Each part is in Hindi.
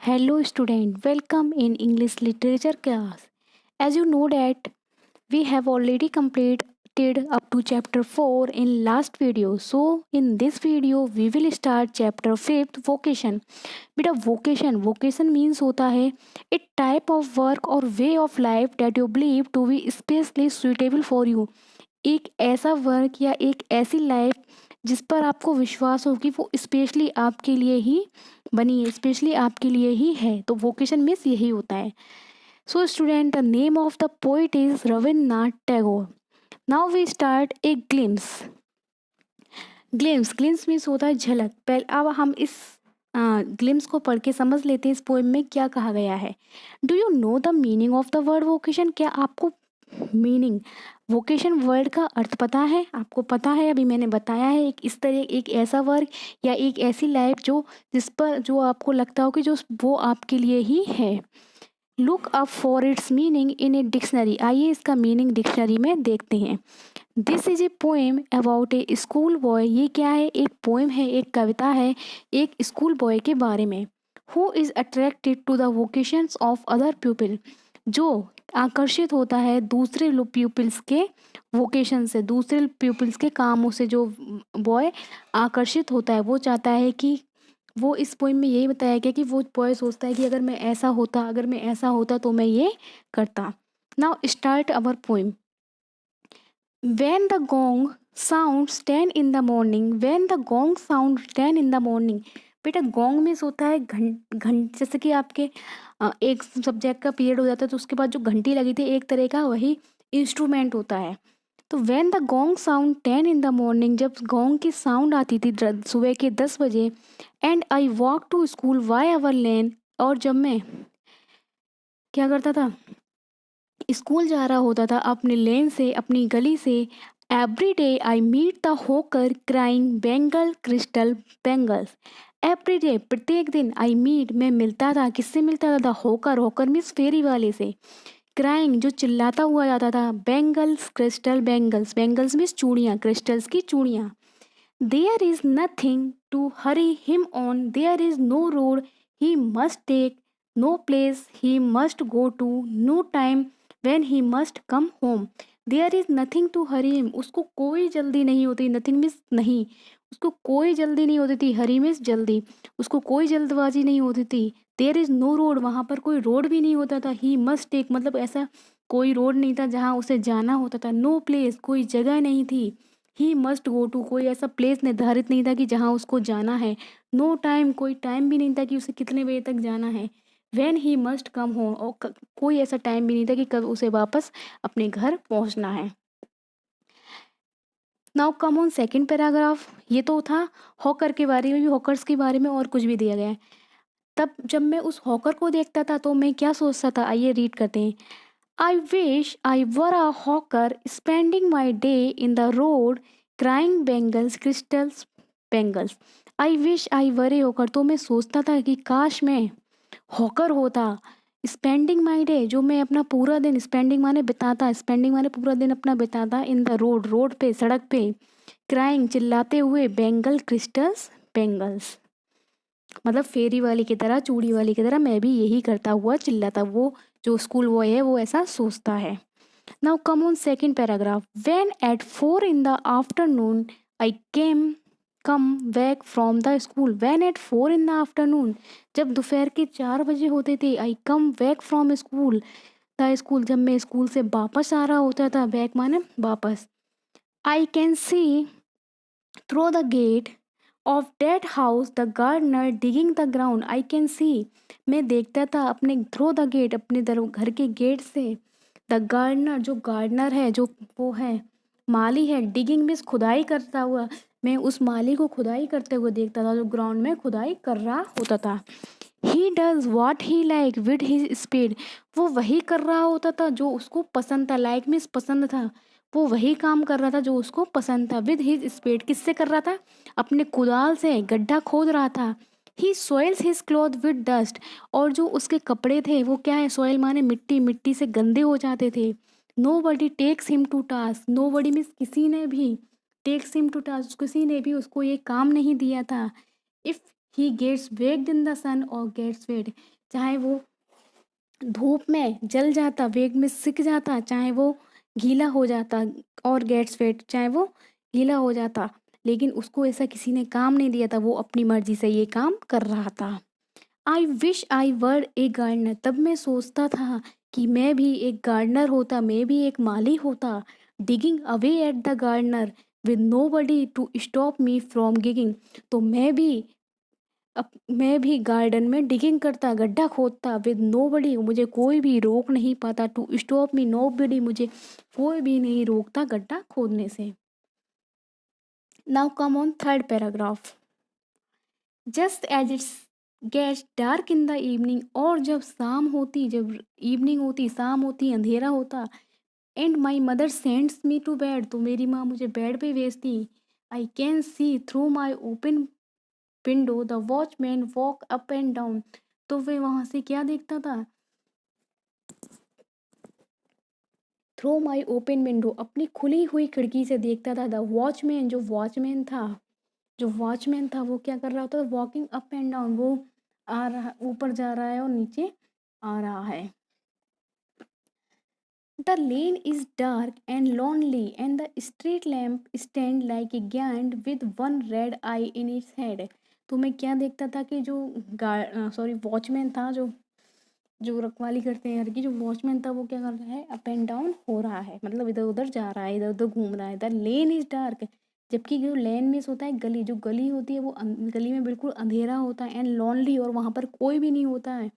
Hello student, welcome in English literature class. As you know that we have already completed up to chapter 4 in last video. So in this video we will start chapter 5th vocation. बेटा vocation means होता है a type of work or way of life that you believe to be especially suitable for you. एक ऐसा वर्क या एक ऐसी लाइफ जिस पर आपको विश्वास हो कि वो स्पेशली आपके लिए ही बनी है, स्पेशली आपके लिए ही है। तो वोकेशन मीन्स यही होता है। So student, the name of the poet is Rabindranath Tagore. Now we start a glimpse. Glimpse means होता है झलक। पहले अब हम इस ग्लिम्स को पढ़ के समझ लेते हैं इस पोएम में क्या कहा गया है। Do you know the meaning of the word vocation? क्या आपको मीनिंग वोकेशन वर्ड का अर्थ पता है? आपको पता है, अभी मैंने बताया है। एक इस तरह एक ऐसा वर्क या एक ऐसी लाइफ जिस पर जो आपको लगता हो कि जो वो आपके लिए ही है। Look up for its meaning in a dictionary. आइए इसका मीनिंग डिक्शनरी में देखते हैं। This is a poem about A school boy. ये क्या है? एक पोएम है, एक कविता है एक स्कूल बॉय के बारे में। Who is attracted to the vocations of other people. जो आकर्षित होता है दूसरे प्यूपिल्स के वोकेशन से, दूसरे प्यूपिल्स के कामों से। जो बॉय आकर्षित होता है वो चाहता है कि वो, इस पोइम में यही बताया गया कि वो बॉय सोचता है कि अगर मैं ऐसा होता तो मैं ये करता। Now start our poem. When the gong sounds 10 in the morning, when the gong sounds 10 in the morning। बेटा गोंग में होता है घंट जैसे कि आपके एक सब्जेक्ट का पीरियड हो जाता है तो उसके बाद जो घंटी लगी थी एक तरह का वही इंस्ट्रूमेंट होता है। तो when the gong sound 10 in the morning, जब गोंग की साउंड आती थी सुबह के 10 बजे। And I walk to school by our lane, और जब मैं क्या करता था, स्कूल जा रहा होता था अपने लेन से, अपनी गली से। Every day I meet the hawker crying bangle crystal bangles. Every day प्रत्येक दिन, आई मीट मैं मिलता था, किससे मिलता था? द होकर मीन्स फेरी वाले से। क्राइंग जो चिल्लाता हुआ जाता था। बेंगल्स क्रिस्टल बेंगल्स मीन्स चूड़ियाँ, क्रिस्टल्स की चूड़ियाँ। There is nothing to hurry him on, there is no road he must take, no place he must go to, no time when he must come home। there is nothing to hurry him, उसको कोई जल्दी नहीं होती। nothing means नहीं, उसको कोई जल्दी नहीं होती थी। hurry means जल्दी, उसको कोई जल्दबाजी नहीं होती थी। there is no road, वहाँ पर कोई रोड भी नहीं होता था। he must take मतलब ऐसा कोई रोड नहीं था जहाँ उसे जाना होता था। no place कोई जगह नहीं थी। he must go to कोई ऐसा प्लेस निर्धारित नहीं था कि जहाँ उसको जाना है। no टाइम कोई टाइम भी नहीं था कि उसे कितने बजे तक जाना है। When he must come home, और कोई ऐसा टाइम भी नहीं था कि कब उसे वापस अपने घर पहुंचना है। Now come on second paragraph. ये तो था हॉकर के बारे में, भी हॉकर्स के बारे में और कुछ भी दिया गया है। तब जब मैं उस हॉकर को देखता था तो मैं क्या सोचता था, आइए रीड करते हैं। I wish I were a hawker spending my day in the road crying bangles crystals bangles. I wish I were a hawker, तो मैं सोचता था कि काश मैं हॉकर होता। स्पेंडिंग माई डे, जो मैं अपना पूरा दिन, स्पेंडिंग माने बिताता, स्पेंडिंग माने पूरा दिन अपना बिताता। इन द रोड, रोड पे, सड़क पे। क्राइंग चिल्लाते हुए, बेंगल क्रिस्टल्स बेंगल्स मतलब फेरी वाली की तरह, चूड़ी वाली की तरह मैं भी यही करता हुआ चिल्लाता। वो जो स्कूल बॉय है वो ऐसा सोचता है। Now come on second paragraph. When eight 4 in the afternoon I come back from the school. When eight 4 in the afternoon, जब दोपहर के 4 बजे होते थे। I come back from school the school, जब मैं स्कूल से वापस आ रहा होता था। बैक माने वापस। I can see through the gate of that house the gardener digging the ground. I can see, मैं देखता था अपने थ्रू द गेट, अपने घर के गेट से। द गार्डनर, जो गार्डनर है, जो वो है माली है। डिगिंग मीन्स खुदाई करता हुआ, मैं उस माली को खुदाई करते हुए देखता था जो ग्राउंड में खुदाई कर रहा होता था। He does what he like with his speed, वो वही कर रहा होता था जो उसको पसंद था। लाइक मीन्स पसंद था, वो वही काम कर रहा था जो उसको पसंद था। विद हिज स्पीड किससे कर रहा था? अपने कुदाल से गड्ढा खोद रहा था। He soils his cloth with dust, और जो उसके कपड़े थे वो क्या है? सोइल माने मिट्टी, मिट्टी से गंदे हो जाते थे। Nobody takes him to task, nobody means किसी ने भी, टेक्स हिम टू टास्क किसी ने भी उसको ये काम नहीं दिया था। If he gets baked in the sun और गेट्स वेट, चाहे वो धूप में जल जाता, वेग में सिक जाता, चाहे वो गीला हो जाता, और गेट्स वेट, चाहे वो गीला हो जाता, लेकिन उसको ऐसा किसी ने काम नहीं दिया था, वो अपनी मर्जी से ये काम कर रहा था। आई wish I were A gardener, तब मैं सोचता था कि मैं भी एक गार्डनर होता, मैं भी एक माली होता। Digging away at the gardener with nobody to stop me from digging, तो मैं भी गार्डन में डिगिंग करता, गड्ढा खोदता, विद नो बडी, मुझे कोई भी रोक नहीं पाता, to stop me, nobody, मुझे कोई भी नहीं रोकता गड्ढा खोदने से। Now come on third paragraph. Just as it's gets dark in the evening, और जब शाम होती, जब इवनिंग होती, शाम होती, अंधेरा होता, and my mother sends me to bed, तो मेरी माँ मुझे बेड पे भेजती। I can see through my open window the watchman walk up and down, तो वे वहाँ से क्या देखता था, थ्रू माई ओपन विंडो, अपनी खुली हुई खिड़की से देखता था। द वॉचमैन, जो वॉचमैन था वो क्या कर रहा होता था, वॉकिंग अप एंड डाउन, वो आ रहा, ऊपर जा रहा है और नीचे आ रहा है। The lane is dark and lonely and the street lamp stand like a giant with one red I in its head, तो मैं क्या देखता था कि जो वॉचमैन था, जो जो रखवाली करते हैं घर की, जो वॉचमैन था वो क्या कर रहा है, अप एंड डाउन हो रहा है, मतलब इधर उधर जा रहा है, इधर उधर घूम रहा है। द लेन इज डार्क, जबकि जो लेन मीन्स होता है गली, जो गली होती है वो गली में बिल्कुल अंधेरा होता है, एंड लॉनली, और वहाँ पर कोई भी नहीं होता है।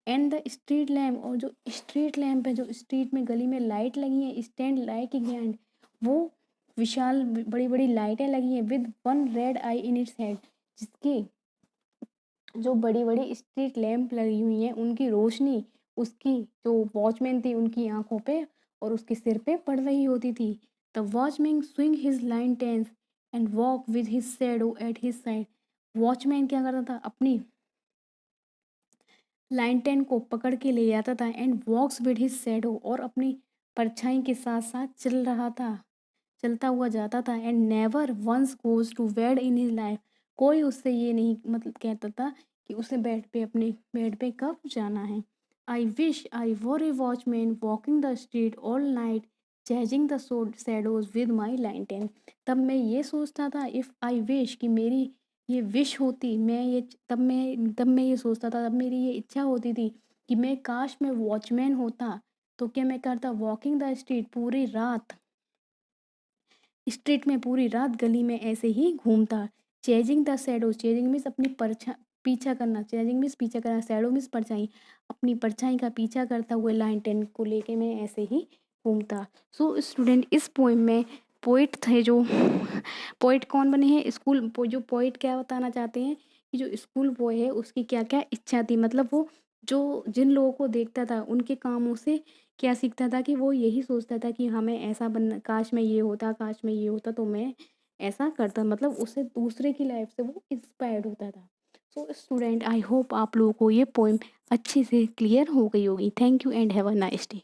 एंड द स्ट्रीट लैम्प, और जो स्ट्रीट लैम्प है, जो स्ट्रीट में गली में लाइट लगी है, स्टैंड लाइक ए giant, वो विशाल बड़ी बड़ी लाइटें लगी हैं, with one red I in its head, जिसकी जो बड़ी बड़ी स्ट्रीट लैंप लगी हुई हैं, उनकी रोशनी उसकी जो वॉचमैन थी उनकी आंखों पे और उसके सिर पे पड़ रही होती थी। The watchman swing his lantern and walk with his shadow at his side, watchman क्या करता था, अपनी लाइन टेन को पकड़ के ले जाता था, and walks with his shadow, और अपनी परछाई के साथ साथ चल रहा था, चलता हुआ जाता था। And never once goes to bed in his life, कोई उससे ये नहीं मतलब कहता था कि उसे बेड पे, अपने बेड पे कब जाना है। आई wish I were A watchman walking the street all night chasing the shadows with my line ten, तब मैं ये सोचता था, इफ़ आई विश, कि मेरी ये विश होती, मैं ये तब मैं ये सोचता था, तब मेरी ये इच्छा होती थी कि मैं काश मैं वॉचमैन होता, तो क्या मैं करता, वॉकिंग द स्ट्रीट, पूरी रात स्ट्रीट में, पूरी रात गली में ऐसे ही घूमता। Chasing the shadows, chasing means अपनी पीछा करना, चेजिंग मीन्स पीछा करना, शैडो मीन्स परछाई, अपनी परछाई का पीछा करता हुए लाइन टेन को लेके मैं ऐसे ही घूमता। सो स्टूडेंट, इस पोएम में पोइट थे जो पोइट कौन बने हैं, जो पोइट क्या बताना चाहते हैं कि जो स्कूल बॉय है उसकी क्या क्या इच्छा थी, मतलब वो जो जिन लोगों को देखता था उनके कामों से क्या सीखता था, कि वो यही सोचता था कि हमें ऐसा बनना, काश मैं ये होता, काश मैं ये होता, तो मैं ऐसा करता, मतलब उससे दूसरे की लाइफ से वो इंस्पायर्ड होता था। सो स्टूडेंट, आई होप आप लोगों को ये पोएम अच्छे से क्लियर हो गई होगी। Thank you and have a nice day.